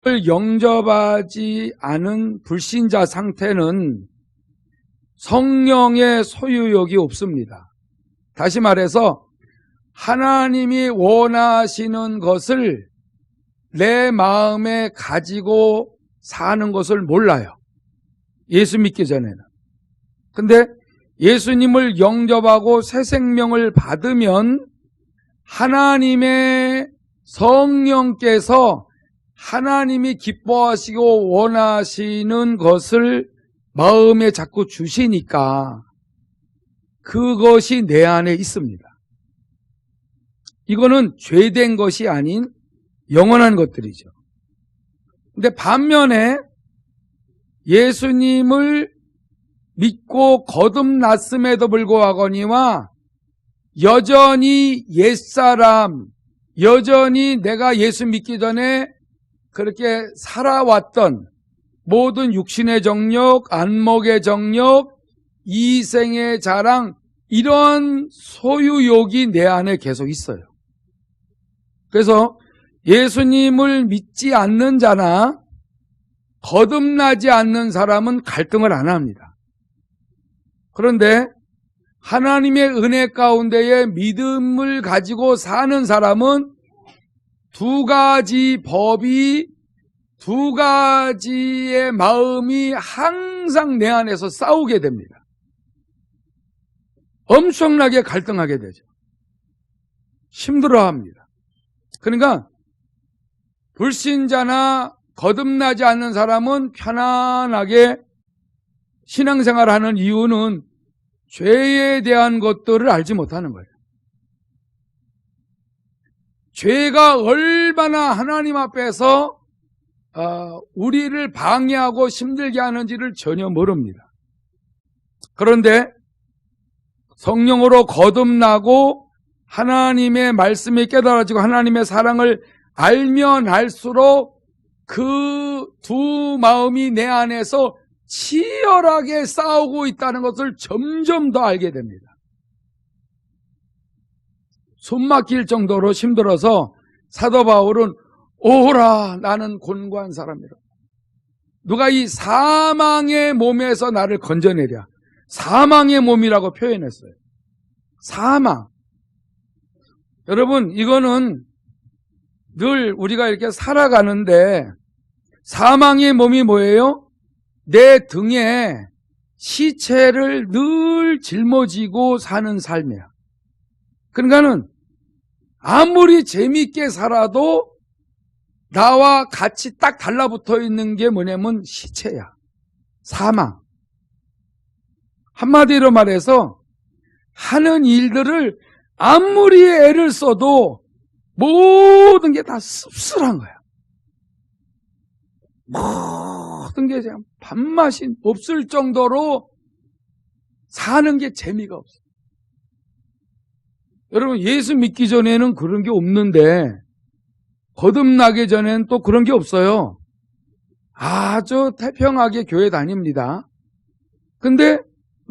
영접하지 않은 불신자 상태는 성령의 소유욕이 없습니다. 다시 말해서 하나님이 원하시는 것을 내 마음에 가지고 사는 것을 몰라요. 예수 믿기 전에는. 근데 예수님을 영접하고 새 생명을 받으면 하나님의 성령께서 하나님이 기뻐하시고 원하시는 것을 마음에 자꾸 주시니까 그것이 내 안에 있습니다. 이거는 죄된 것이 아닌 영원한 것들이죠. 근데 반면에 예수님을 믿고 거듭났음에도 불구하거니와 여전히 옛사람, 여전히 내가 예수 믿기 전에 그렇게 살아왔던 모든 육신의 정욕, 안목의 정욕, 이생의 자랑, 이런 소유욕이 내 안에 계속 있어요. 그래서 예수님을 믿지 않는 자나 거듭나지 않는 사람은 갈등을 안 합니다. 그런데 하나님의 은혜 가운데에 믿음을 가지고 사는 사람은 두 가지 법이, 두 가지의 마음이 항상 내 안에서 싸우게 됩니다. 엄청나게 갈등하게 되죠. 힘들어합니다. 그러니까 불신자나 거듭나지 않는 사람은 편안하게 신앙생활하는 이유는 죄에 대한 것들을 알지 못하는 거예요. 죄가 얼마나 하나님 앞에서 우리를 방해하고 힘들게 하는지를 전혀 모릅니다. 그런데 성령으로 거듭나고 하나님의 말씀이 깨달아지고 하나님의 사랑을 알면 알수록 그 두 마음이 내 안에서 치열하게 싸우고 있다는 것을 점점 더 알게 됩니다. 숨 막힐 정도로 힘들어서 사도 바울은 오라 나는 곤고한 사람이라. 누가 이 사망의 몸에서 나를 건져내랴. 사망의 몸이라고 표현했어요. 사망. 여러분, 이거는 늘 우리가 이렇게 살아가는데 사망의 몸이 뭐예요? 내 등에 시체를 늘 짊어지고 사는 삶이야. 그러니까는 아무리 재미있게 살아도 나와 같이 딱 달라붙어 있는 게 뭐냐면 시체야. 사망. 한마디로 말해서 하는 일들을 아무리 애를 써도 모든 게 다 씁쓸한 거야. 모든 게 그냥 밥맛이 없을 정도로 사는 게 재미가 없어. 여러분, 예수 믿기 전에는 그런 게 없는데 거듭나기 전에는 또 그런 게 없어요. 아주 태평하게 교회 다닙니다. 근데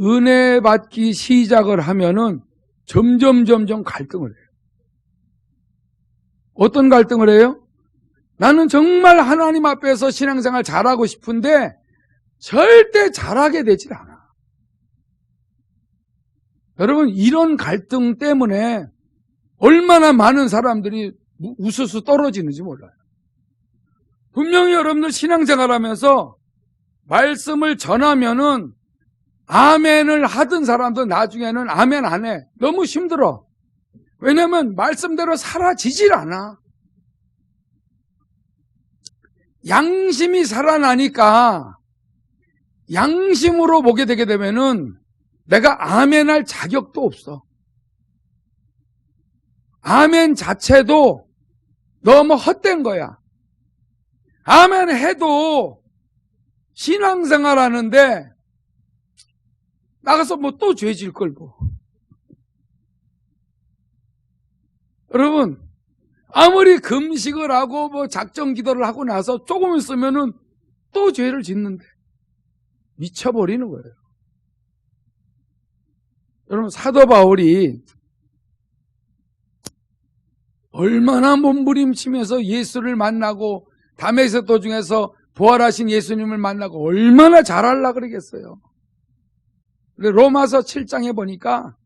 은혜 받기 시작을 하면은 점점 갈등을 해요. 어떤 갈등을 해요? 나는 정말 하나님 앞에서 신앙생활 잘하고 싶은데 절대 잘하게 되질 않아. 여러분, 이런 갈등 때문에 얼마나 많은 사람들이 우수수 떨어지는지 몰라요. 분명히 여러분들 신앙생활하면서 말씀을 전하면은 아멘을 하던 사람도 나중에는 아멘 안 해. 너무 힘들어. 왜냐면 말씀대로 사라지질 않아. 양심이 살아나니까 양심으로 보게 되게 되면은 내가 아멘할 자격도 없어. 아멘 자체도 너무 헛된 거야. 아멘 해도 신앙생활 하는데 나가서 뭐 또 죄질 걸고. 여러분, 아무리 금식을 하고 뭐 작정 기도를 하고 나서 조금 있으면은 또 죄를 짓는데 미쳐버리는 거예요. 여러분, 사도 바울이 얼마나 몸부림치면서 예수를 만나고 다메섹 도중에서 부활하신 예수님을 만나고 얼마나 잘하려고 그러겠어요. 근데 로마서 7장에 보니까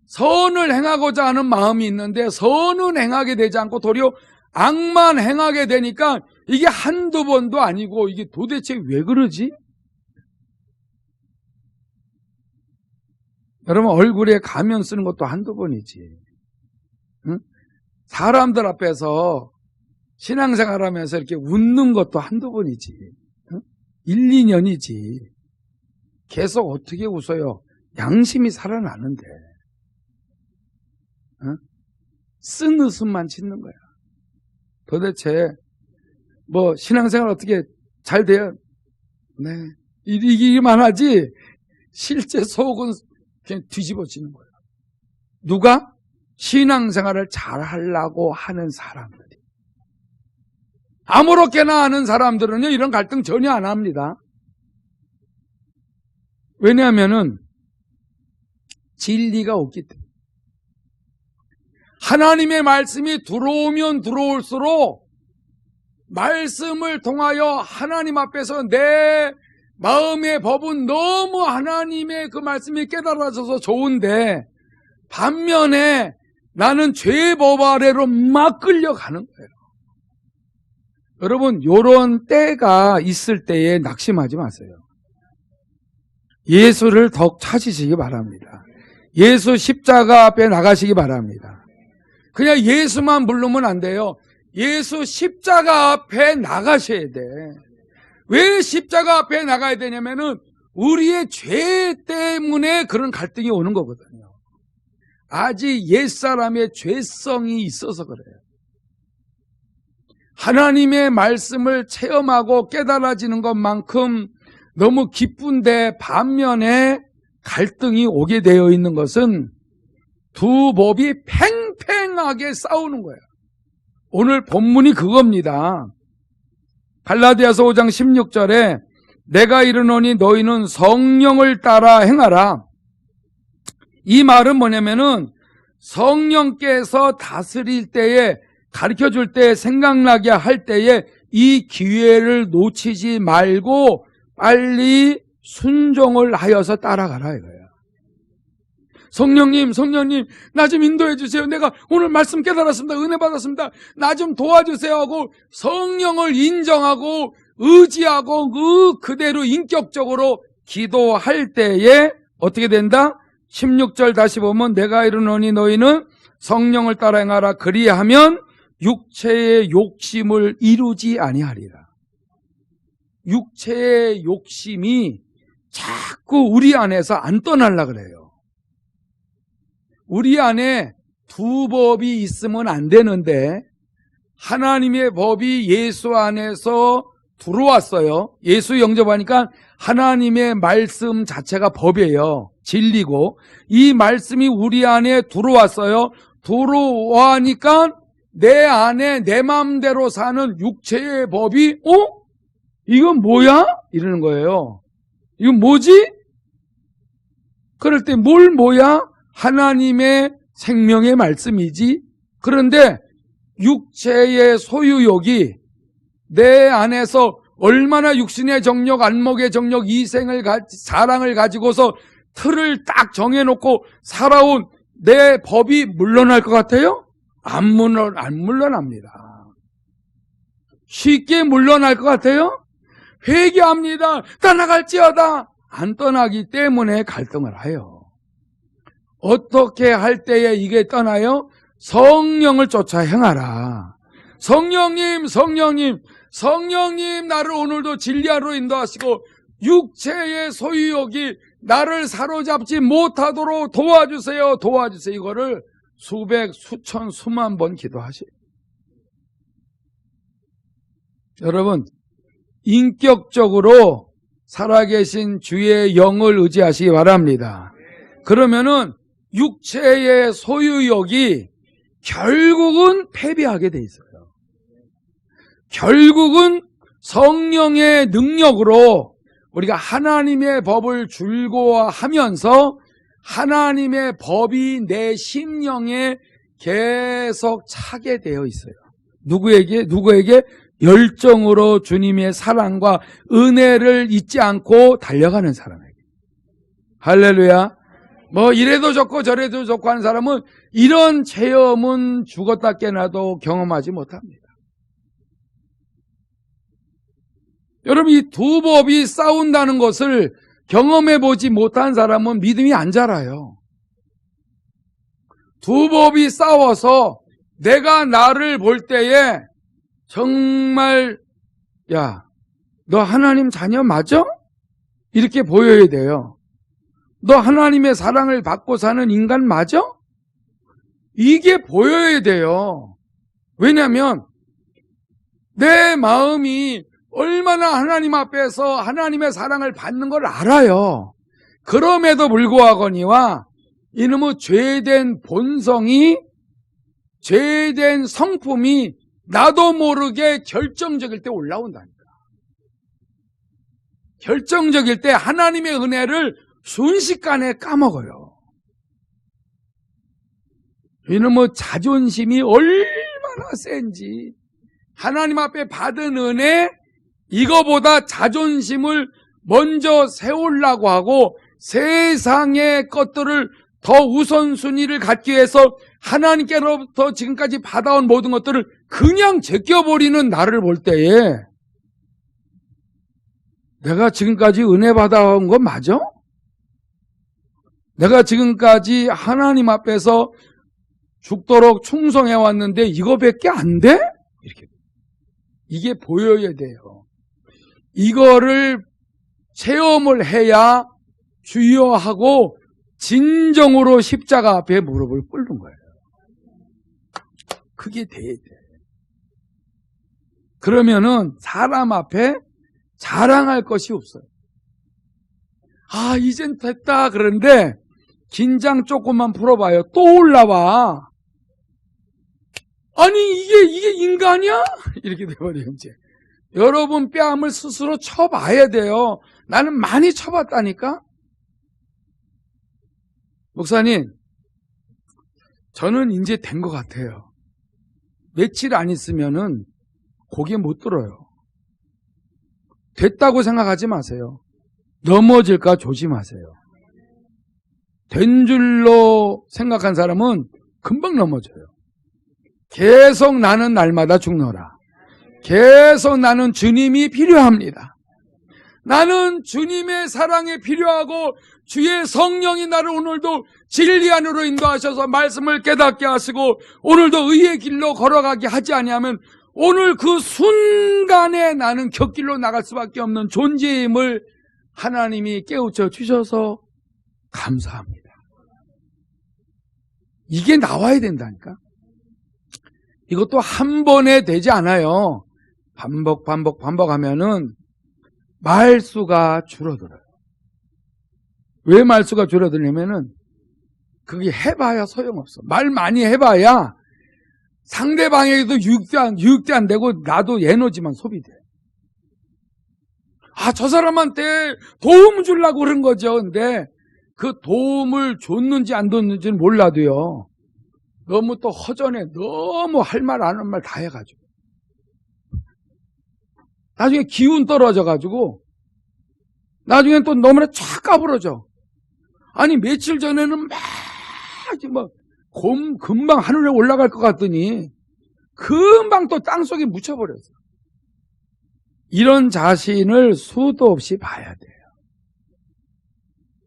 선을 행하고자 하는 마음이 있는데 선은 행하게 되지 않고 도리어 악만 행하게 되니까 이게 한두 번도 아니고 이게 도대체 왜 그러지? 여러분, 얼굴에 가면 쓰는 것도 한두 번이지. 응? 사람들 앞에서 신앙생활 하면서 이렇게 웃는 것도 한두 번이지. 응? 1, 2년이지. 계속 어떻게 웃어요? 양심이 살아나는데. 응? 쓴 웃음만 짓는 거야. 도대체 뭐 신앙생활 어떻게 잘 돼요? 네, 이기기만 하지 실제 속은 그냥 뒤집어지는 거예요. 누가? 신앙생활을 잘 하려고 하는 사람들이. 아무렇게나 하는 사람들은요 이런 갈등 전혀 안 합니다. 왜냐하면은 진리가 없기 때문에. 하나님의 말씀이 들어오면 들어올수록 말씀을 통하여 하나님 앞에서 내 마음의 법은 너무 하나님의 그 말씀이 깨달아져서 좋은데 반면에 나는 죄의 법 아래로 막 끌려가는 거예요. 여러분, 요런 때가 있을 때에 낙심하지 마세요. 예수를 더 찾으시기 바랍니다. 예수 십자가 앞에 나가시기 바랍니다. 그냥 예수만 부르면 안 돼요. 예수 십자가 앞에 나가셔야 돼. 왜 십자가 앞에 나가야 되냐면은 우리의 죄 때문에 그런 갈등이 오는 거거든요. 아직 옛사람의 죄성이 있어서 그래요. 하나님의 말씀을 체험하고 깨달아지는 것만큼 너무 기쁜데 반면에 갈등이 오게 되어 있는 것은 두 법이 팽팽하게 싸우는 거예요. 오늘 본문이 그겁니다. 갈라디아서 5장 16절에 내가 이르노니 너희는 성령을 따라 행하라. 이 말은 뭐냐면은 성령께서 다스릴 때에 가르쳐줄 때 생각나게 할 때에 이 기회를 놓치지 말고 빨리 순종을 하여서 따라가라 이거예요. 성령님, 나 좀 인도해 주세요. 내가 오늘 말씀 깨달았습니다. 은혜 받았습니다. 나 좀 도와주세요 하고 성령을 인정하고 의지하고 그대로 인격적으로 기도할 때에 어떻게 된다? 16절 다시 보면 내가 이르노니 너희는 성령을 따라 행하라. 그리하면 육체의 욕심을 이루지 아니하리라. 육체의 욕심이 자꾸 우리 안에서 안 떠날라 그래요. 우리 안에 두 법이 있으면 안 되는데 하나님의 법이 예수 안에서 들어왔어요. 예수 영접하니까 하나님의 말씀 자체가 법이에요. 진리고 이 말씀이 우리 안에 들어왔어요. 들어와니까 내 안에 내 마음대로 사는 육체의 법이 이건 뭐야? 이러는 거예요. 이건 뭐지? 그럴 때 뭐야? 하나님의 생명의 말씀이지. 그런데 육체의 소유욕이 내 안에서 얼마나 육신의 정욕, 안목의 정욕, 이생을 사랑을 가지고서 틀을 딱 정해놓고 살아온 내 법이 물러날 것 같아요? 안 물러납니다. 쉽게 물러날 것 같아요? 회개합니다. 떠나갈지어다. 안 떠나기 때문에 갈등을 해요. 어떻게 할 때에 이게 떠나요? 성령을 쫓아 행하라. 성령님 나를 오늘도 진리하러 인도하시고 육체의 소유욕이 나를 사로잡지 못하도록 도와주세요. 이거를 수백, 수천, 수만 번 기도하세요. 여러분, 인격적으로 살아계신 주의 영을 의지하시기 바랍니다. 그러면은 육체의 소유욕이 결국은 패배하게 돼 있어요. 결국은 성령의 능력으로 우리가 하나님의 법을 즐거워하면서 하나님의 법이 내 심령에 계속 차게 되어 있어요. 누구에게? 열정으로 주님의 사랑과 은혜를 잊지 않고 달려가는 사람에게. 할렐루야. 뭐 이래도 좋고 저래도 좋고 하는 사람은 이런 체험은 죽었다 깨나도 경험하지 못합니다. 여러분, 이 두 법이 싸운다는 것을 경험해 보지 못한 사람은 믿음이 안 자라요. 두 법이 싸워서 내가 나를 볼 때에 정말 야, 너 하나님 자녀 맞아? 이렇게 보여야 돼요. 너 하나님의 사랑을 받고 사는 인간 맞아? 이게 보여야 돼요. 왜냐하면 내 마음이 얼마나 하나님 앞에서 하나님의 사랑을 받는 걸 알아요. 그럼에도 불구하거니와 이놈의 죄된 본성이, 죄된 성품이 나도 모르게 결정적일 때 올라온다니까. 결정적일 때 하나님의 은혜를 순식간에 까먹어요. 이놈의 자존심이 얼마나 센지, 하나님 앞에 받은 은혜, 이거보다 자존심을 먼저 세우려고 하고 세상의 것들을 더 우선순위를 갖기 위해서 하나님께로부터 지금까지 받아온 모든 것들을 그냥 제껴버리는 나를 볼 때에 내가 지금까지 은혜 받아온 건 맞아? 내가 지금까지 하나님 앞에서 죽도록 충성해왔는데 이거밖에 안 돼? 이렇게. 이게 보여야 돼요. 이거를 체험을 해야 주여 하고 진정으로 십자가 앞에 무릎을 꿇는 거예요. 그게 돼야 돼. 그러면은 사람 앞에 자랑할 것이 없어요. 아, 이젠 됐다. 그런데 긴장 조금만 풀어봐요. 또 올라와. 아니, 이게 인간이야? 이렇게 돼버려요, 이제. 여러분 뺨을 스스로 쳐봐야 돼요. 나는 많이 쳐봤다니까? 목사님, 저는 이제 된 것 같아요. 며칠 안 있으면은 고개 못 들어요. 됐다고 생각하지 마세요. 넘어질까 조심하세요. 된 줄로 생각한 사람은 금방 넘어져요. 계속 나는 날마다 죽노라. 계속 나는 주님이 필요합니다. 나는 주님의 사랑이 필요하고 주의 성령이 나를 오늘도 진리 안으로 인도하셔서 말씀을 깨닫게 하시고 오늘도 의의 길로 걸어가게 하지 아니하면 오늘 그 순간에 나는 곁길로 나갈 수밖에 없는 존재임을 하나님이 깨우쳐 주셔서 감사합니다. 이게 나와야 된다니까. 이것도 한 번에 되지 않아요. 반복하면은 말수가 줄어들어요. 왜 말수가 줄어들냐면은 그게 해봐야 소용없어. 말 많이 해봐야 상대방에게도 유익도 안 되고 나도 에너지만 소비돼. 아, 저 사람한테 도움 주려고 그런 거죠. 근데 그 도움을 줬는지 안 줬는지는 몰라도요. 너무 또 허전해. 너무 할 말 안 한 말 다 해가지고. 나중에 기운 떨어져가지고 나중엔 또 너무나 쫙 까부러져. 아니 며칠 전에는 막 금방 하늘에 올라갈 것 같더니 금방 또 땅속에 묻혀버렸어. 이런 자신을 수도 없이 봐야 돼요.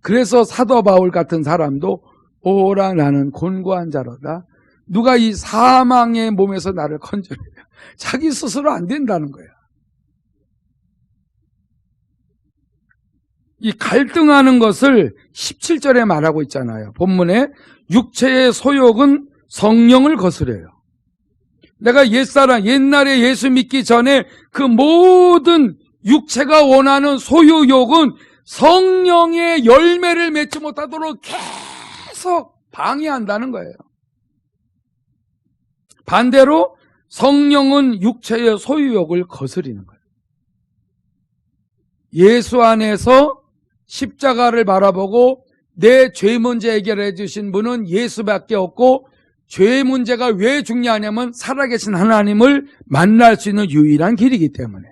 그래서 사도 바울 같은 사람도 오라 나는 곤고한 자로다. 누가 이 사망의 몸에서 나를 건져내냐. 자기 스스로 안 된다는 거야. 이 갈등하는 것을 17절에 말하고 있잖아요. 본문에 육체의 소욕은 성령을 거스려요. 내가 옛날에 예수 믿기 전에 그 모든 육체가 원하는 소유욕은 성령의 열매를 맺지 못하도록 계속 방해한다는 거예요. 반대로 성령은 육체의 소유욕을 거스리는 거예요. 예수 안에서 십자가를 바라보고 내 죄 문제 해결해 주신 분은 예수밖에 없고 죄의 문제가 왜 중요하냐면 살아계신 하나님을 만날 수 있는 유일한 길이기 때문에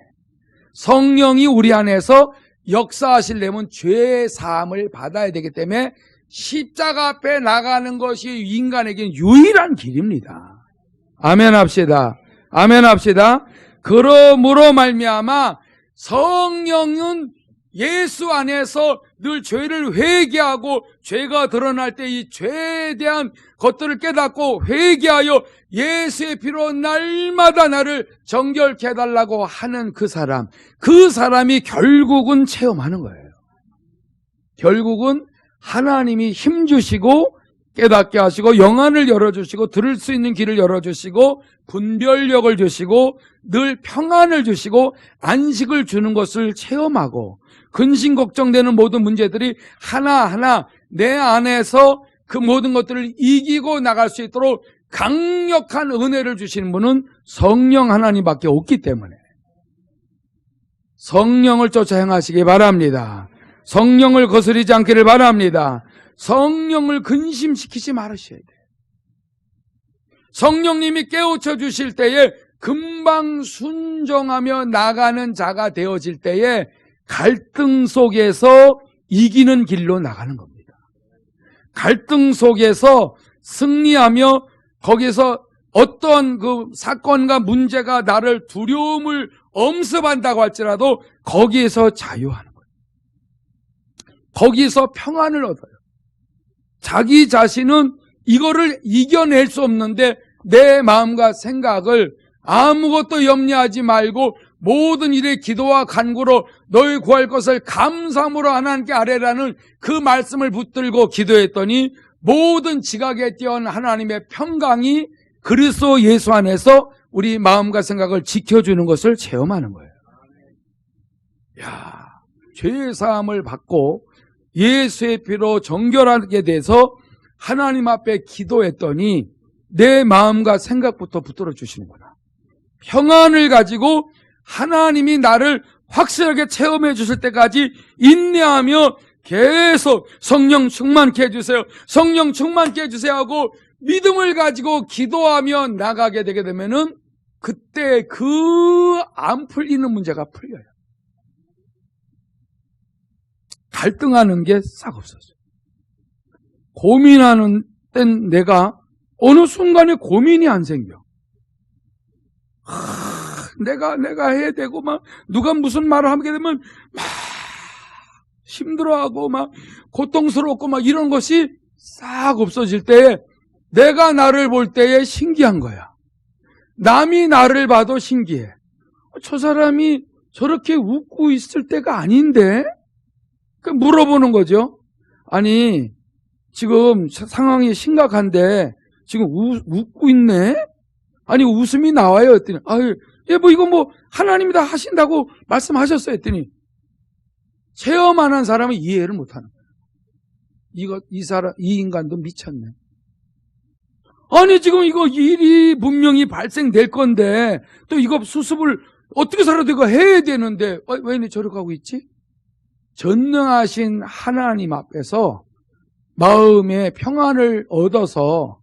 성령이 우리 안에서 역사하시려면 죄의 사함을 받아야 되기 때문에 십자가 앞에 나가는 것이 인간에게는 유일한 길입니다. 아멘 합시다. 아멘 합시다. 그러므로 말미암아 성령은 예수 안에서 늘 죄를 회개하고 죄가 드러날 때 이 죄에 대한 것들을 깨닫고 회개하여 예수의 피로 날마다 나를 정결케 해달라고 하는 그 사람이 결국은 체험하는 거예요. 결국은 하나님이 힘주시고 깨닫게 하시고 영안을 열어주시고 들을 수 있는 길을 열어주시고 분별력을 주시고 늘 평안을 주시고 안식을 주는 것을 체험하고 근심 걱정되는 모든 문제들이 하나하나 내 안에서 그 모든 것들을 이기고 나갈 수 있도록 강력한 은혜를 주시는 분은 성령 하나님밖에 없기 때문에 성령을 쫓아 행하시기 바랍니다. 성령을 거스르지 않기를 바랍니다. 성령을 근심시키지 말으셔야 돼요. 성령님이 깨우쳐 주실 때에 금방 순종하며 나가는 자가 되어질 때에 갈등 속에서 이기는 길로 나가는 겁니다. 갈등 속에서 승리하며 거기서 어떤 그 사건과 문제가 나를 두려움을 엄습한다고 할지라도 거기에서 자유하는 거예요. 거기서 평안을 얻어요. 자기 자신은 이거를 이겨낼 수 없는데 내 마음과 생각을 아무것도 염려하지 말고 모든 일에 기도와 간구로 너희 구할 것을 감사함으로 하나님께 아뢰라는 그 말씀을 붙들고 기도했더니 모든 지각에 뛰어난 하나님의 평강이 그리스도 예수 안에서 우리 마음과 생각을 지켜주는 것을 체험하는 거예요. 야, 죄의 사함을 받고 예수의 피로 정결하게 돼서 하나님 앞에 기도했더니 내 마음과 생각부터 붙들어 주시는구나. 평안을 가지고 하나님이 나를 확실하게 체험해 주실 때까지 인내하며 계속 성령 충만케 해주세요. 성령 충만케 해주세요 하고 믿음을 가지고 기도하며 나가게 되게 되면은 그때 그 안 풀리는 문제가 풀려요. 갈등하는 게 싹 없어져요. 고민하는 땐 내가 어느 순간에 고민이 안 생겨. 내가 해야 되고 막 누가 무슨 말을 하게 되면 막 힘들어하고 막 고통스럽고 막 이런 것이 싹 없어질 때에 내가 나를 볼 때에 신기한 거야. 남이 나를 봐도 신기해. 저 사람이 저렇게 웃고 있을 때가 아닌데? 물어보는 거죠. 아니 지금 상황이 심각한데 지금 웃고 있네? 아니 웃음이 나와요 했더니 아유 이거 뭐 하나님이 다 하신다고 말씀하셨어요 했더니 체험 안 한 사람은 이해를 못하는 거예요. 이 인간도 미쳤네. 아니 지금 이거 일이 분명히 발생될 건데 또 이거 수습을 어떻게 살아도 이거 해야 되는데 왜 저렇게 하고 있지? 전능하신 하나님 앞에서 마음의 평안을 얻어서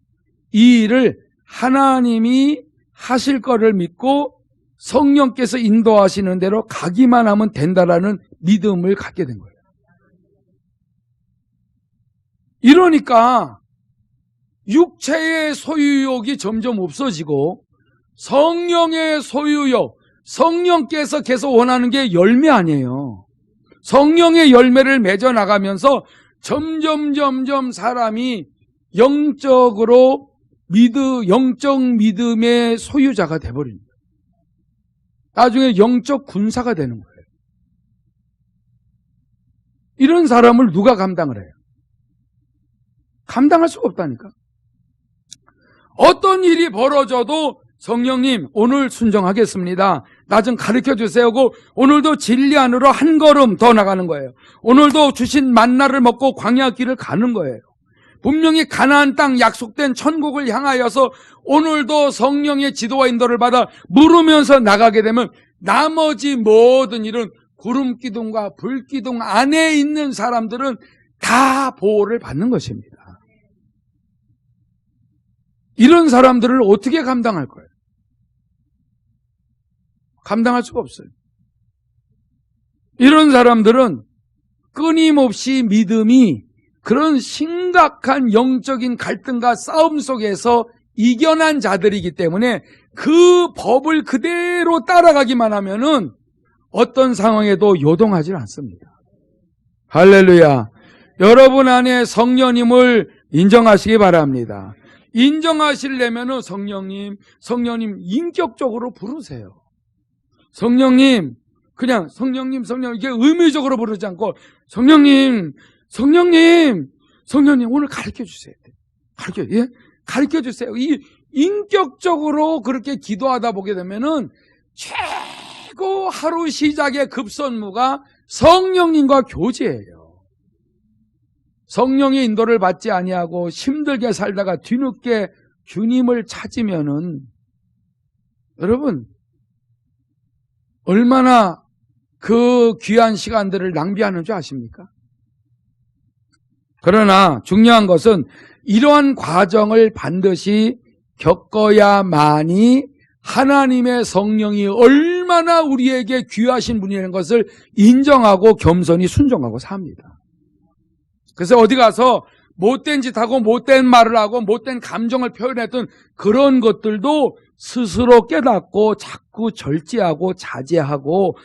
이 일을 하나님이 하실 거를 믿고 성령께서 인도하시는 대로 가기만 하면 된다라는 믿음을 갖게 된 거예요. 이러니까 육체의 소유욕이 점점 없어지고 성령의 소유욕, 성령께서 계속 원하는 게 열매 아니에요. 성령의 열매를 맺어 나가면서 점점 사람이 영적 믿음의 소유자가 돼버립니다. 나중에 영적 군사가 되는 거예요. 이런 사람을 누가 감당을 해요? 감당할 수가 없다니까. 어떤 일이 벌어져도 성령님 오늘 순종하겠습니다. 나 좀 가르쳐 주세요 하고 오늘도 진리 안으로 한 걸음 더 나가는 거예요. 오늘도 주신 만나를 먹고 광야 길을 가는 거예요. 분명히 가나안 땅 약속된 천국을 향하여서 오늘도 성령의 지도와 인도를 받아 물으면서 나가게 되면 나머지 모든 일은 구름 기둥과 불 기둥 안에 있는 사람들은 다 보호를 받는 것입니다. 이런 사람들을 어떻게 감당할 거예요? 감당할 수가 없어요. 이런 사람들은 끊임없이 믿음이 그런 심각한 영적인 갈등과 싸움 속에서 이겨난 자들이기 때문에 그 법을 그대로 따라가기만 하면은 어떤 상황에도 요동하지 않습니다. 할렐루야. 여러분 안에 성령님을 인정하시기 바랍니다. 인정하시려면은 성령님 인격적으로 부르세요. 성령님, 그냥 성령님 이게 의미적으로 부르지 않고 성령님 오늘 가르쳐 주세요. 가르쳐 주세요. 이 인격적으로 그렇게 기도하다 보게 되면은 최고 하루 시작의 급선무가 성령님과 교제예요. 성령의 인도를 받지 아니하고 힘들게 살다가 뒤늦게 주님을 찾으면은 여러분 얼마나 그 귀한 시간들을 낭비하는 줄 아십니까? 그러나 중요한 것은 이러한 과정을 반드시 겪어야만이 하나님의 성령이 얼마나 우리에게 귀하신 분이라는 것을 인정하고 겸손히 순종하고 삽니다. 그래서 어디 가서 못된 짓하고 못된 말을 하고 못된 감정을 표현했던 그런 것들도 스스로 깨닫고 자꾸 절제하고 자제하고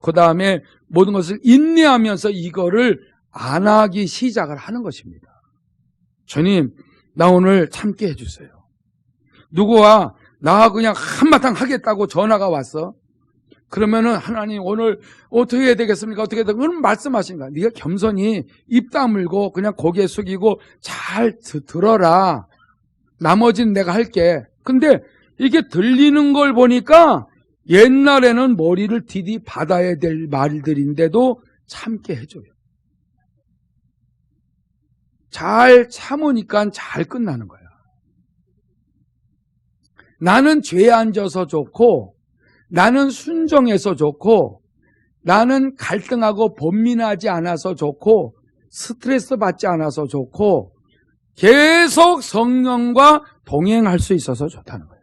그 다음에 모든 것을 인내하면서 이거를 안 하기 시작을 하는 것입니다. 주님, 나 오늘 참게 해주세요. 누구와 나 그냥 한바탕 하겠다고 전화가 왔어. 그러면은 하나님 오늘 어떻게 해야 되겠습니까? 어떻게 해야 되겠습니까? 그럼 말씀하신 거야. 네가 겸손히 입 다물고 그냥 고개 숙이고 잘 들어라. 나머지는 내가 할게. 근데 이게 들리는 걸 보니까 옛날에는 머리를 디디 받아야 될 말들인데도 참게 해줘요. 잘 참으니까 잘 끝나는 거야. 나는 죄에 앉아서 좋고 나는 순종해서 좋고 나는 갈등하고 번민하지 않아서 좋고 스트레스 받지 않아서 좋고 계속 성령과 동행할 수 있어서 좋다는 거예요.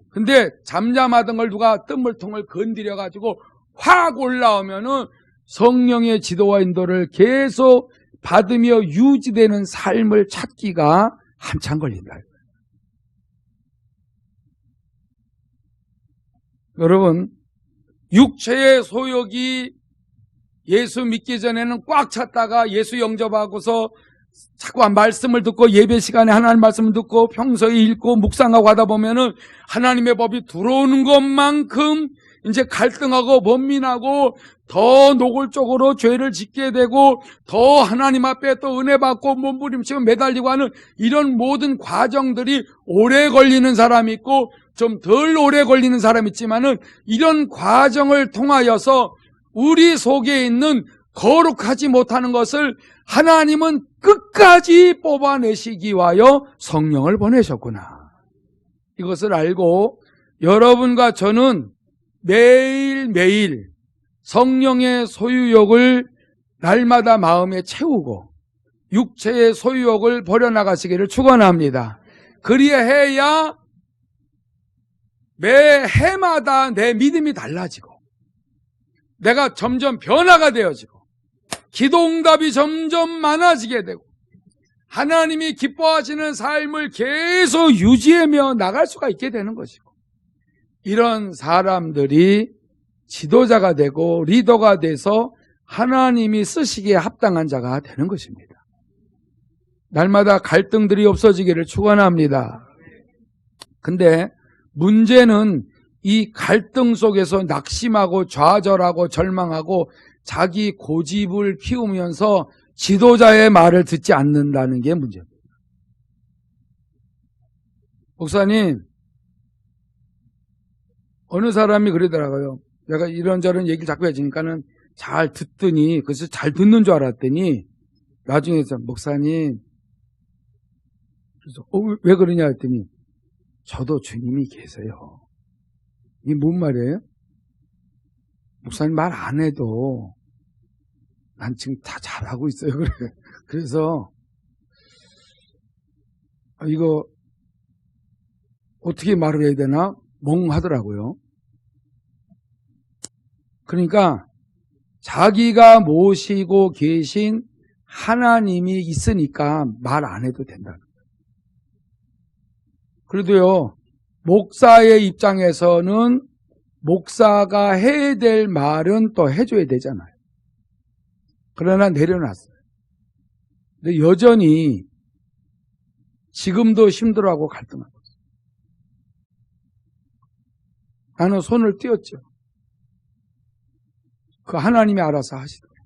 근데 잠잠하던 걸 누가 뜸물통을 건드려가지고 확 올라오면은 성령의 지도와 인도를 계속 받으며 유지되는 삶을 찾기가 한참 걸린다. 여러분, 육체의 소욕이 예수 믿기 전에는 꽉 찼다가 예수 영접하고서 자꾸 말씀을 듣고 예배 시간에 하나님 말씀을 듣고 평소에 읽고 묵상하고 하다 보면은 하나님의 법이 들어오는 것만큼 이제 갈등하고 번민하고 더 노골적으로 죄를 짓게 되고 더 하나님 앞에 또 은혜 받고 몸부림치고 매달리고 하는 이런 모든 과정들이 오래 걸리는 사람이 있고 좀 덜 오래 걸리는 사람이 있지만은 이런 과정을 통하여서 우리 속에 있는 거룩하지 못하는 것을 하나님은 끝까지 뽑아내시기 위하여 성령을 보내셨구나. 이것을 알고 여러분과 저는 매일매일 성령의 소유욕을 날마다 마음에 채우고 육체의 소유욕을 버려나가시기를 축원합니다. 그리해야 매 해마다 내 믿음이 달라지고 내가 점점 변화가 되어지고 기도응답이 점점 많아지게 되고 하나님이 기뻐하시는 삶을 계속 유지하며 나갈 수가 있게 되는 것이고 이런 사람들이 지도자가 되고 리더가 돼서 하나님이 쓰시기에 합당한 자가 되는 것입니다. 날마다 갈등들이 없어지기를 축원합니다. 근데 문제는 이 갈등 속에서 낙심하고 좌절하고 절망하고 자기 고집을 키우면서 지도자의 말을 듣지 않는다는 게 문제입니다. 목사님, 어느 사람이 그러더라고요. 내가 이런저런 얘기를 자꾸 해주니까는 잘 듣더니, 그래서 잘 듣는 줄 알았더니, 나중에 목사님, 그래서 왜 그러냐 했더니, 저도 주님이 계세요. 이게 뭔 말이에요? 목사님 말 안 해도 난 지금 다 잘하고 있어요. 그래. 그래서 이거 어떻게 말을 해야 되나 멍하더라고요. 그러니까 자기가 모시고 계신 하나님이 있으니까 말 안 해도 된다는 거예요. 그래도요, 목사의 입장에서는 목사가 해야 될 말은 또 해줘야 되잖아요. 그러나 내려놨어요. 근데 여전히 지금도 힘들어하고 갈등하고 있어요. 나는 손을 띄었죠. 그 하나님이 알아서 하시더라고요.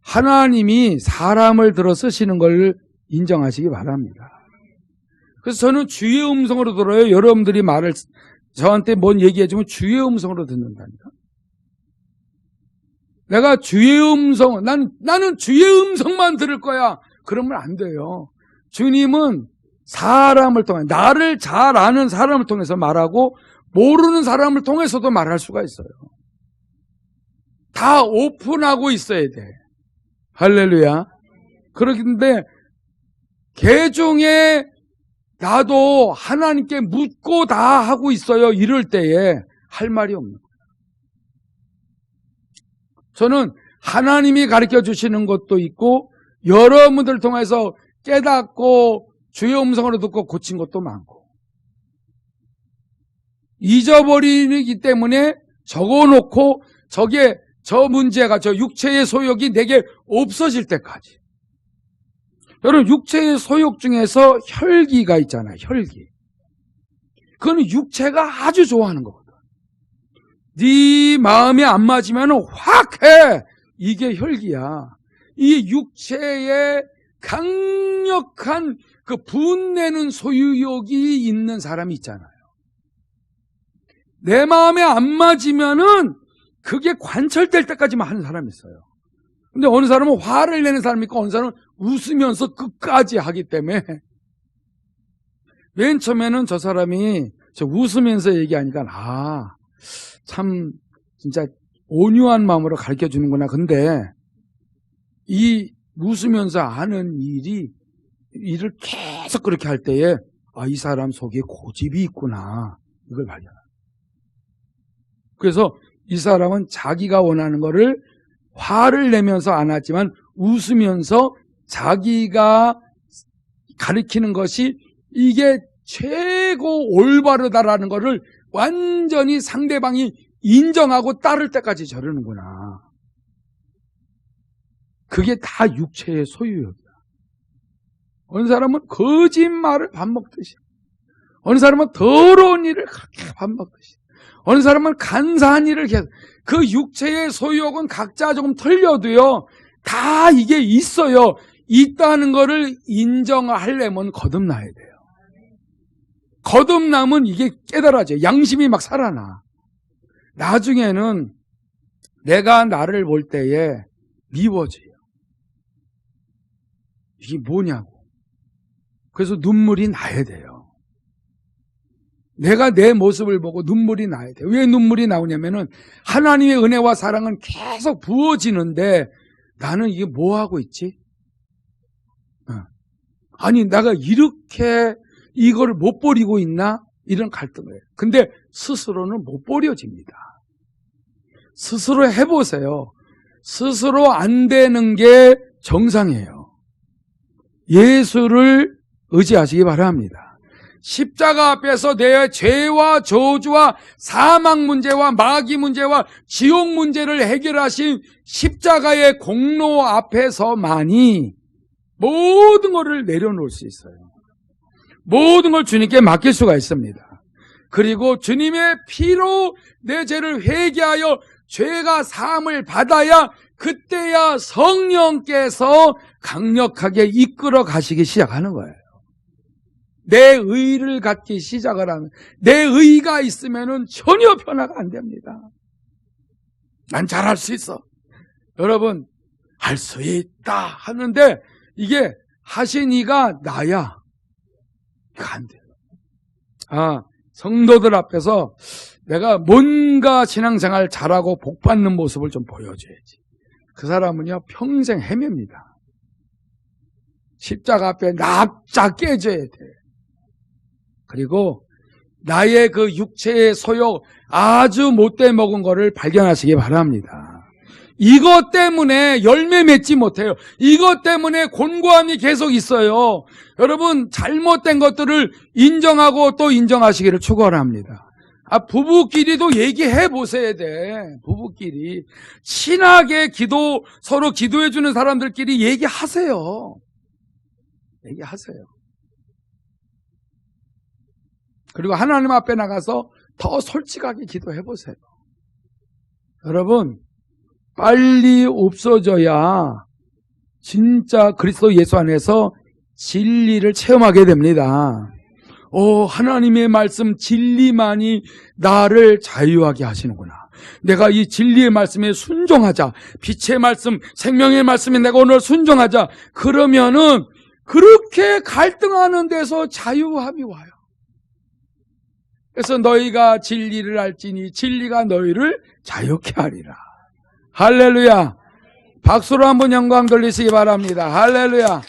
하나님이 사람을 들어 쓰시는 걸 인정하시기 바랍니다. 그래서 저는 주의 음성으로 들어요. 여러분들이 말을 저한테 뭔 얘기해주면 주의 음성으로 듣는다니까. 내가 주의 음성, 나는 주의 음성만 들을 거야. 그러면 안 돼요. 주님은 사람을 통해, 나를 잘 아는 사람을 통해서 말하고 모르는 사람을 통해서도 말할 수가 있어요. 다 오픈하고 있어야 돼. 할렐루야. 그런데 개중에 나도 하나님께 묻고 다 하고 있어요. 이럴 때에 할 말이 없는 거예요. 저는 하나님이 가르쳐 주시는 것도 있고 여러분들 통해서 깨닫고 주의 음성으로 듣고 고친 것도 많고 잊어버리기 때문에 적어놓고 저 문제가 저 육체의 소욕이 내게 없어질 때까지. 여러분 육체의 소욕 중에서 혈기가 있잖아요. 혈기. 그건 육체가 아주 좋아하는 거거든. 네 마음에 안 맞으면 확 해. 이게 혈기야. 이 육체에 강력한 그 분내는 소유욕이 있는 사람이 있잖아요. 내 마음에 안 맞으면은 그게 관철될 때까지만 하는 사람이 있어요. 근데 어느 사람은 화를 내는 사람이 있고 어느 사람은 웃으면서 끝까지 하기 때문에 맨 처음에는 저 사람이 저 웃으면서 얘기하니까 참 진짜 온유한 마음으로 가르쳐 주는구나. 근데 이 웃으면서 하는 일을 계속 그렇게 할 때에 이 사람 속에 고집이 있구나. 이걸 발견해요. 그래서 이 사람은 자기가 원하는 거를 화를 내면서 안 하지만 웃으면서 자기가 가리키는 것이 이게 최고 올바르다라는 거를 완전히 상대방이 인정하고 따를 때까지 저러는구나. 그게 다 육체의 소유욕이야. 어느 사람은 거짓말을 밥 먹듯이, 어느 사람은 더러운 일을 그렇게 밥 먹듯이, 어느 사람은 간사한 일을 계속. 그 육체의 소유욕은 각자 조금 틀려도요, 다 이게 있어요. 있다는 거를 인정하려면 거듭나야 돼요. 거듭나면 이게 깨달아져요. 양심이 막 살아나. 나중에는 내가 나를 볼 때에 미워져요. 이게 뭐냐고. 그래서 눈물이 나야 돼요. 내가 내 모습을 보고 눈물이 나야 돼요. 왜 눈물이 나오냐면은 하나님의 은혜와 사랑은 계속 부어지는데 나는 이게 뭐 하고 있지? 아니 내가 이렇게 이걸 못 버리고 있나? 이런 갈등을 해요. 근데 스스로는 못 버려집니다. 스스로 해보세요. 스스로 안 되는 게 정상이에요. 예수를 의지하시기 바랍니다. 십자가 앞에서 내 죄와 저주와 사망 문제와 마귀 문제와 지옥 문제를 해결하신 십자가의 공로 앞에서만이 모든 것을 내려놓을 수 있어요. 모든 걸 주님께 맡길 수가 있습니다. 그리고 주님의 피로 내 죄를 회개하여 죄가 사함을 받아야 그때야 성령께서 강력하게 이끌어 가시기 시작하는 거예요. 내 의를 갖기 시작을 하면, 내 의가 있으면 전혀 변화가 안 됩니다. 난 잘할 수 있어. 여러분, 할 수 있다 하는데 이게 하신 이가 나야. 이거 안 돼요. 성도들 앞에서 내가 뭔가 신앙생활 잘하고 복받는 모습을 좀 보여줘야지. 그 사람은요, 평생 헤맵니다. 십자가 앞에 납작 깨져야 돼. 그리고 나의 그 육체의 소욕 아주 못돼 먹은 거를 발견하시기 바랍니다. 이것 때문에 열매 맺지 못해요. 이것 때문에 곤고함이 계속 있어요. 여러분, 잘못된 것들을 인정하고 또 인정하시기를 축원합니다. 부부끼리도 얘기해 보셔야 돼. 부부끼리 친하게 서로 기도해 주는 사람들끼리 얘기하세요. 얘기하세요. 그리고 하나님 앞에 나가서 더 솔직하게 기도해 보세요. 여러분, 빨리 없어져야 진짜 그리스도 예수 안에서 진리를 체험하게 됩니다. 하나님의 말씀 진리만이 나를 자유하게 하시는구나. 내가 이 진리의 말씀에 순종하자. 빛의 말씀, 생명의 말씀에 내가 오늘 순종하자. 그러면은 그렇게 갈등하는 데서 자유함이 와요. 그래서 너희가 진리를 알지니 진리가 너희를 자유케 하리라. 할렐루야. 박수로 한번 영광 돌리시기 바랍니다. 할렐루야.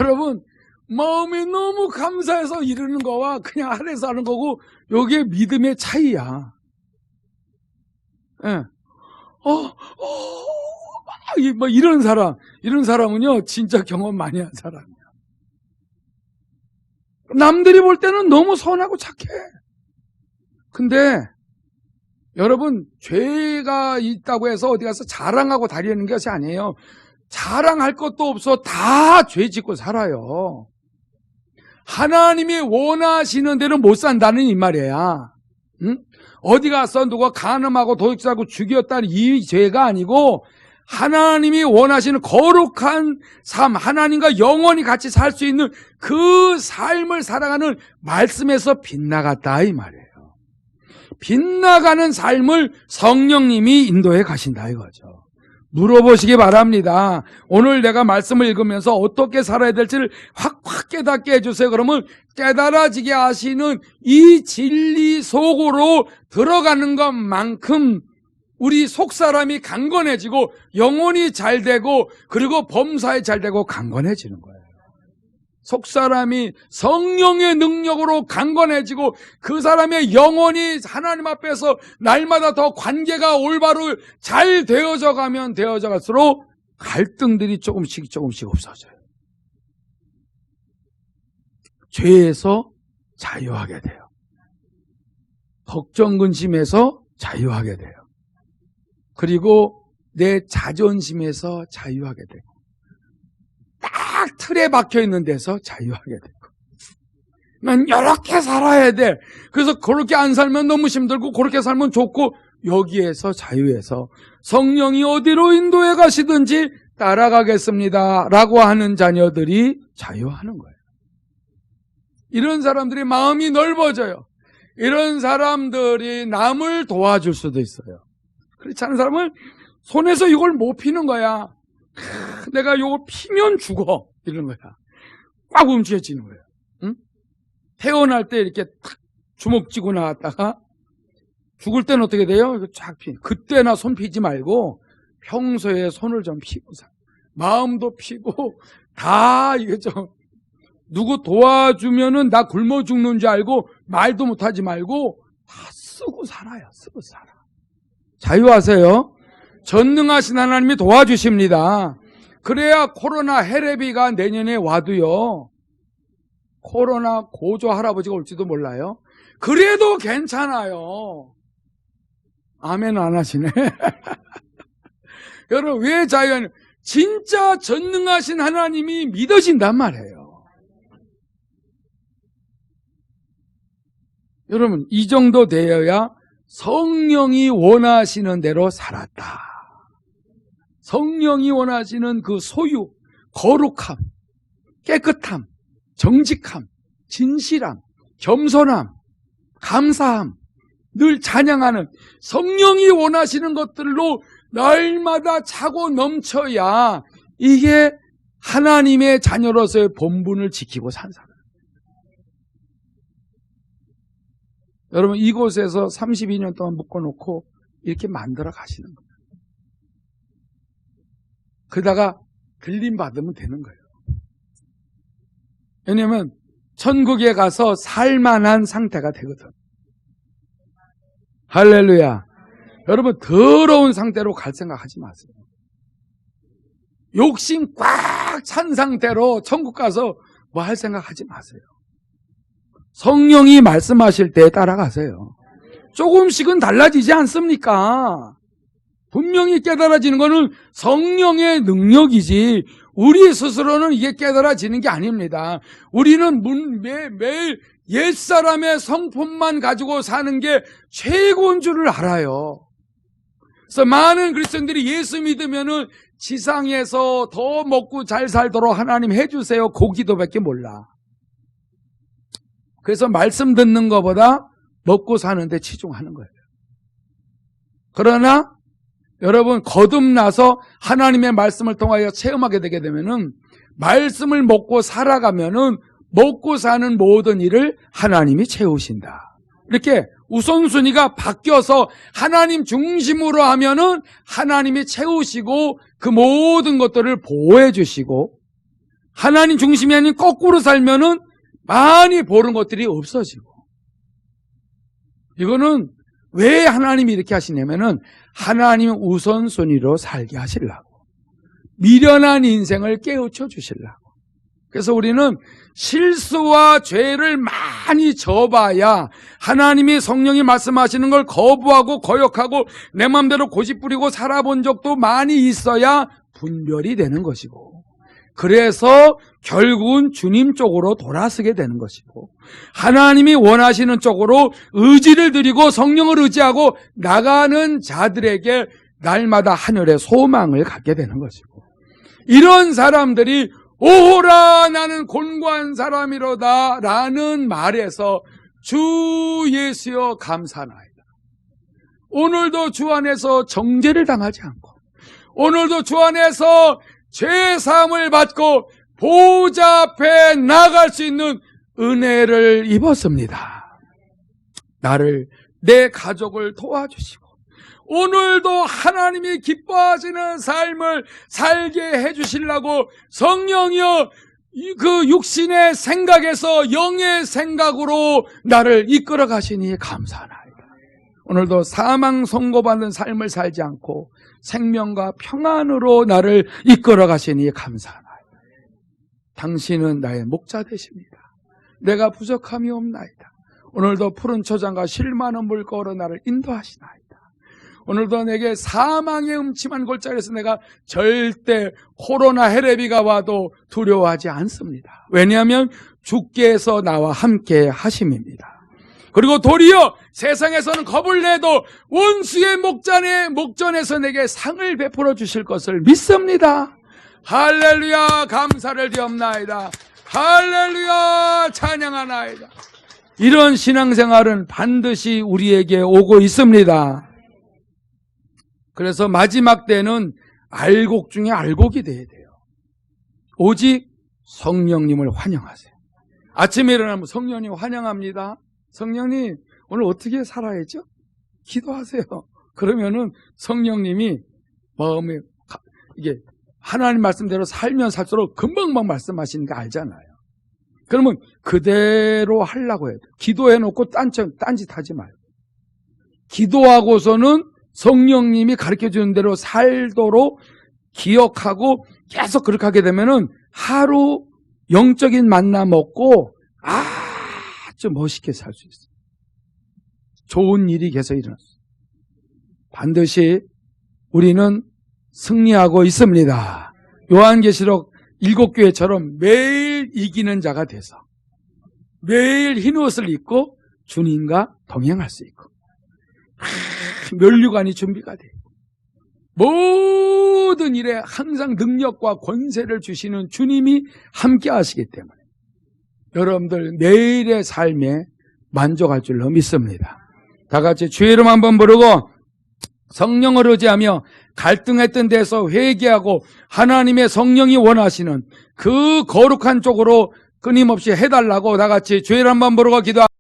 여러분, 마음이 너무 감사해서 이러는 거와 그냥 하늘에서 하는 거고, 요게 믿음의 차이야. 예. 이런 사람은요, 진짜 경험 많이 한 사람이야. 남들이 볼 때는 너무 선하고 착해. 근데, 여러분, 죄가 있다고 해서 어디 가서 자랑하고 다니는 것이 아니에요. 자랑할 것도 없어 다 죄 짓고 살아요. 하나님이 원하시는 대로 못 산다는 이 말이야. 응? 어디 가서 누가 간음하고 도둑질하고 죽였다는 이 죄가 아니고 하나님이 원하시는 거룩한 삶, 하나님과 영원히 같이 살 수 있는 그 삶을 살아가는 말씀에서 빗나갔다 이 말이에요. 빗나가는 삶을 성령님이 인도해 가신다 이거죠. 물어보시기 바랍니다. 오늘 내가 말씀을 읽으면서 어떻게 살아야 될지를 확 깨닫게 해주세요. 그러면 깨달아지게 하시는 이 진리 속으로 들어가는 것만큼 우리 속사람이 강건해지고 영혼이 잘 되고 그리고 범사에 잘 되고 강건해지는 거예요. 속사람이 성령의 능력으로 강건해지고 그 사람의 영혼이 하나님 앞에서 날마다 더 관계가 올바로 잘 되어져 가면 되어져 갈수록 갈등들이 조금씩 없어져요. 죄에서 자유하게 돼요. 걱정 근심에서 자유하게 돼요. 그리고 내 자존심에서 자유하게 돼요. 딱 틀에 박혀 있는 데서 자유하게 되고, 난 이렇게 살아야 돼. 그래서 그렇게 안 살면 너무 힘들고 그렇게 살면 좋고, 여기에서 자유해서 성령이 어디로 인도해 가시든지 따라가겠습니다 라고 하는 자녀들이 자유하는 거예요. 이런 사람들이 마음이 넓어져요. 이런 사람들이 남을 도와줄 수도 있어요. 그렇지 않은 사람은 손에서 이걸 못 피는 거야. 내가 이걸 피면 죽어. 이런 거야. 꽉 움직여지는 거예요. 응? 태어날 때 이렇게 탁 주먹 쥐고 나왔다가 죽을 때는 어떻게 돼요? 이거 쫙 피. 그때나 손 피지 말고 평소에 손을 좀 피고 살. 마음도 피고 다 이게 좀 누구 도와주면은 나 굶어 죽는 줄 알고 말도 못하지 말고 다 쓰고 살아요. 쓰고 살아. 자유하세요. 전능하신 하나님이 도와주십니다. 그래야 코로나 해례비가 내년에 와도요, 코로나 고조 할아버지가 올지도 몰라요. 그래도 괜찮아요. 아멘 안 하시네. 여러분, 왜 자유하냐? 진짜 전능하신 하나님이 믿어진단 말이에요. 여러분, 이 정도 되어야 성령이 원하시는 대로 살았다. 성령이 원하시는 그 소유, 거룩함, 깨끗함, 정직함, 진실함, 겸손함, 감사함, 늘 찬양하는 성령이 원하시는 것들로 날마다 차고 넘쳐야 이게 하나님의 자녀로서의 본분을 지키고 산 사람. 여러분, 이곳에서 32년 동안 묶어놓고 이렇게 만들어 가시는 거예요. 그러다가 들림 받으면 되는 거예요. 왜냐하면 천국에 가서 살만한 상태가 되거든. 할렐루야. 여러분, 더러운 상태로 갈 생각하지 마세요. 욕심 꽉 찬 상태로 천국 가서 뭐 할 생각하지 마세요. 성령이 말씀하실 때 따라가세요. 조금씩은 달라지지 않습니까? 분명히 깨달아지는 것은 성령의 능력이지 우리 스스로는 이게 깨달아지는 게 아닙니다. 우리는 매일 옛사람의 성품만 가지고 사는 게 최고인 줄을 알아요. 그래서 많은 그리스도인들이 예수 믿으면은 지상에서 더 먹고 잘 살도록 하나님 해주세요. 그 기도밖에 몰라. 그래서 말씀 듣는 것보다 먹고 사는데 치중하는 거예요. 그러나 여러분, 거듭나서 하나님의 말씀을 통하여 체험하게 되게 되면은 말씀을 먹고 살아가면은 먹고 사는 모든 일을 하나님이 채우신다. 이렇게 우선순위가 바뀌어서 하나님 중심으로 하면은 하나님이 채우시고 그 모든 것들을 보호해 주시고, 하나님 중심이 아닌 거꾸로 살면은 많이 보는 것들이 없어지고. 이거는 왜 하나님이 이렇게 하시냐면은 하나님 우선순위로 살게 하시려고, 미련한 인생을 깨우쳐 주시려고. 그래서 우리는 실수와 죄를 많이 져봐야 하나님이 성령이 말씀하시는 걸 거부하고 거역하고 내 마음대로 고집부리고 살아본 적도 많이 있어야 분별이 되는 것이고, 그래서 결국은 주님 쪽으로 돌아서게 되는 것이고, 하나님이 원하시는 쪽으로 의지를 드리고 성령을 의지하고 나가는 자들에게 날마다 하늘의 소망을 갖게 되는 것이고, 이런 사람들이 오호라 나는 곤고한 사람이로다 라는 말에서 주 예수여 감사나이다. 오늘도 주 안에서 정죄를 당하지 않고, 오늘도 주 안에서 죄사함을 받고 보좌 앞에 나갈 수 있는 은혜를 입었습니다. 나를, 내 가족을 도와주시고 오늘도 하나님이 기뻐하시는 삶을 살게 해주시려고 성령이여 그 육신의 생각에서 영의 생각으로 나를 이끌어 가시니 감사하나이다. 오늘도 사망 선고받는 삶을 살지 않고 생명과 평안으로 나를 이끌어 가시니 감사하나이다. 당신은 나의 목자 되십니다. 내가 부족함이 없나이다. 오늘도 푸른 초장과 쉴 만한 물가로 나를 인도하시나이다. 오늘도 내게 사망의 음침한 골짜기에서 내가 절대 코로나 헬레비가 와도 두려워하지 않습니다. 왜냐하면 주께서 나와 함께 하심입니다. 그리고 도리어 세상에서는 겁을 내도 원수의 목전에서 내게 상을 베풀어 주실 것을 믿습니다. 할렐루야, 감사를 드리옵나이다. 할렐루야, 찬양하나이다. 이런 신앙생활은 반드시 우리에게 오고 있습니다. 그래서 마지막 때는 알곡 중에 알곡이 돼야 돼요. 오직 성령님을 환영하세요. 아침에 일어나면 성령님 환영합니다. 성령님 오늘 어떻게 살아야죠? 기도하세요. 그러면은 성령님이 마음에 이게 하나님 말씀대로 살면 살수록 금방금방 말씀하시는 거 알잖아요. 그러면 그대로 하려고 해요. 기도해놓고 딴짓 하지 말고, 기도하고서는 성령님이 가르쳐주는 대로 살도록 기억하고 계속 그렇게 하게 되면은 하루 영적인 만남 얻고 아주 멋있게 살 수 있어요. 좋은 일이 계속 일어났어요. 반드시 우리는 승리하고 있습니다. 요한계시록 7교회처럼 매일 이기는 자가 돼서 매일 흰 옷을 입고 주님과 동행할 수 있고 면류관이 준비가 돼요. 모든 일에 항상 능력과 권세를 주시는 주님이 함께 하시기 때문에 여러분들 내일의 삶에 만족할 줄로 믿습니다. 다 같이 주의 이름 한번 부르고 성령을 의지하며 갈등했던 데서 회개하고 하나님의 성령이 원하시는 그 거룩한 쪽으로 끊임없이 해달라고 다 같이 주의 이름 한번 부르고 기도합니다.